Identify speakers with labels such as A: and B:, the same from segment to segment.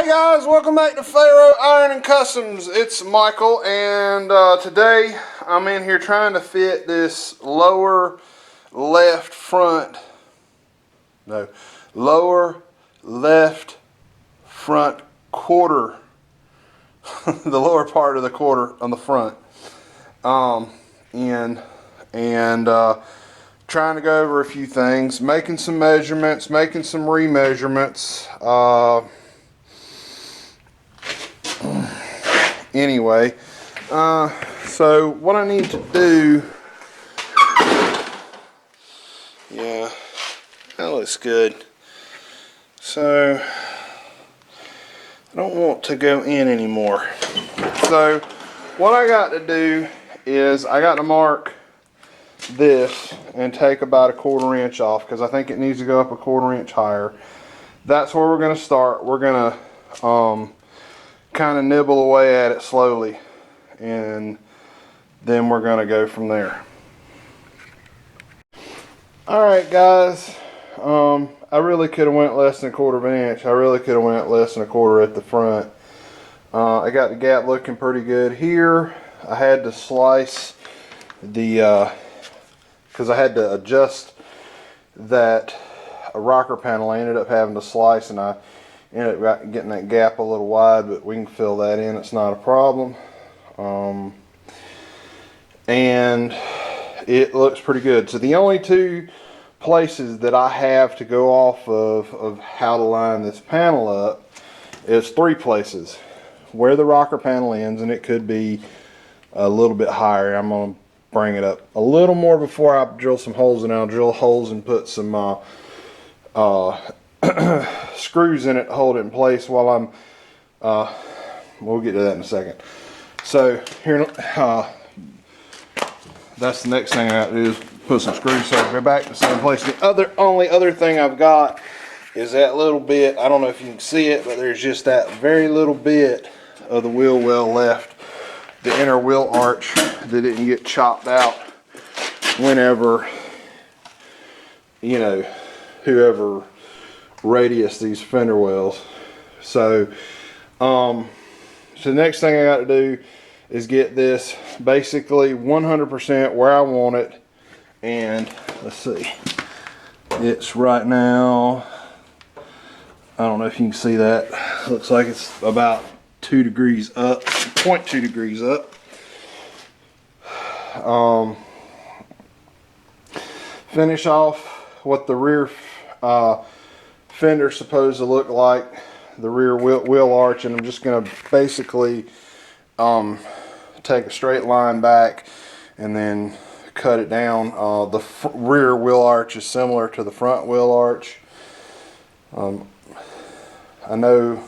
A: Guys, welcome back to Pharaoh Iron and Customs. It's Michael, and today I'm in here trying to fit this lower left front quarter, the lower part of the quarter on the front, trying to go over a few things, making some measurements, making some remeasurements. Anyway, so what I need to do, yeah, that looks good. So I don't want to go in anymore. So what I got to do is I got to mark this and take about a 1/4 inch off, because I think it needs to go up a 1/4 inch higher. That's where we're going to start. We're going to kind of nibble away at it slowly, and then we're going to go from there. Alright guys, I really could have went less than a 1/4 inch. I really could have went less than a 1/4 at the front. I got the gap looking pretty good here. I had to slice the because I had to adjust that rocker panel. I ended up having to slice, and I ended up getting that gap a little wide, but we can fill that in. It's not a problem. And it looks pretty good. So the only two places that I have to go off of how to line this panel up is 3 places. Where the rocker panel ends, and it could be a little bit higher. I'm going to bring it up a little more before I drill some holes, and I'll drill holes and put some screws in it to hold it in place while I'm we'll get to that in a second. So here, that's the next thing I got to do, is put some screws so I can go back to the same place. The only other thing I've got is that little bit. I don't know if you can see it, but there's just that very little bit of the wheel well left, the inner wheel arch that didn't get chopped out whenever, you know, whoever radius these fender wells. So the next thing I got to do is get this basically 100% where I want it. And let's see, it's right now, I don't know if you can see that, looks like it's about 2 degrees up, 0.2 degrees up. Finish off what the rear fender's supposed to look like, the rear wheel arch, and I'm just going to basically take a straight line back and then cut it down. The rear wheel arch is similar to the front wheel arch. I know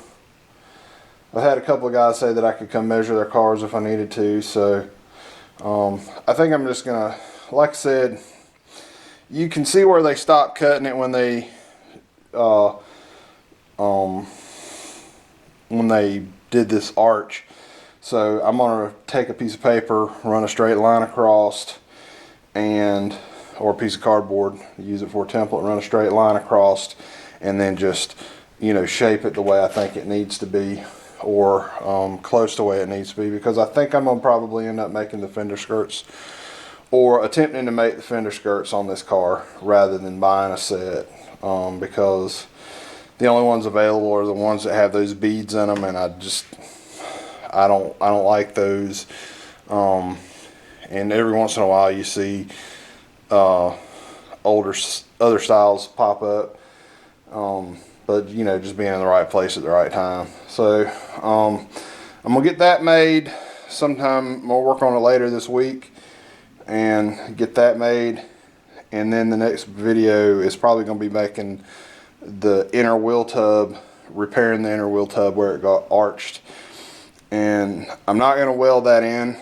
A: I've had a couple of guys say that I could come measure their cars if I needed to, so I think I'm just gonna, like I said, you can see where they stopped cutting it when they did this arch. So I'm gonna take a piece of paper, run a straight line across, or a piece of cardboard, use it for a template, run a straight line across, and then just, you know, shape it the way I think it needs to be, or close to the way it needs to be, because I think I'm gonna probably end up making the fender skirts, or attempting to make the fender skirts on this car rather than buying a set, because the only ones available are the ones that have those beads in them, and I don't like those. And every once in a while you see other styles pop up, but you know, just being in the right place at the right time. So I'm gonna get that made sometime. We'll work on it later this week and get that made, and then the next video is probably going to be making the inner wheel tub, repairing the inner wheel tub where it got arched. And I'm not going to weld that in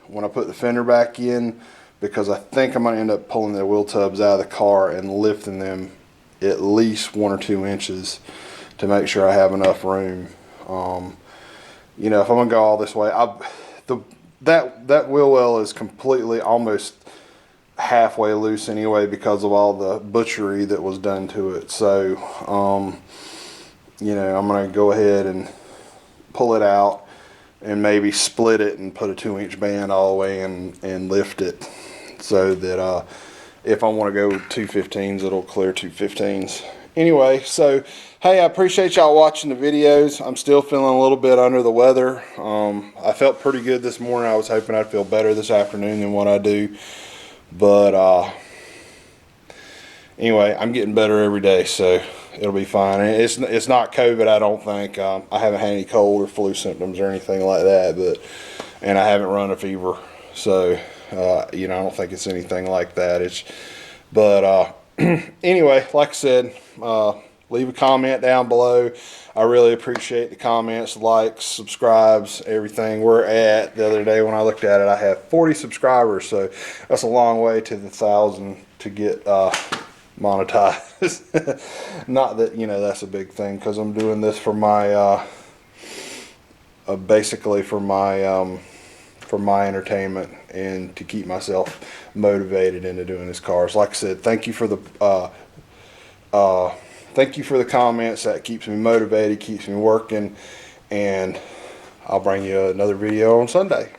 A: when I put the fender back in, because I think I'm going to end up pulling the wheel tubs out of the car and lifting them at least 1 or 2 inches to make sure I have enough room. You know, if I'm going to go all this way, that wheel well is completely, almost halfway loose anyway, because of all the butchery that was done to it. So you know, I'm going to go ahead and pull it out and maybe split it and put a 2-inch band all the way and lift it so that if I want to go with 215s, it'll clear 215s. Anyway, so hey, I appreciate y'all watching the videos. I'm still feeling a little bit under the weather. I felt pretty good this morning. I was hoping I'd feel better this afternoon than what I do, but anyway, I'm getting better every day, so it'll be fine. And it's not COVID, I don't think. I haven't had any cold or flu symptoms or anything like that, and I haven't run a fever, so you know, I don't think it's anything like that. Anyway, like I said, leave a comment down below. I really appreciate the comments, likes, subscribes, everything. The other day when I looked at it, I have 40 subscribers, so that's a long way to the 1,000 to get monetized. Not that, you know, that's a big thing, because I'm doing this for my basically for my entertainment and to keep myself motivated into doing these cars. Like I said, thank you for the comments. That keeps me motivated, keeps me working, and I'll bring you another video on Sunday.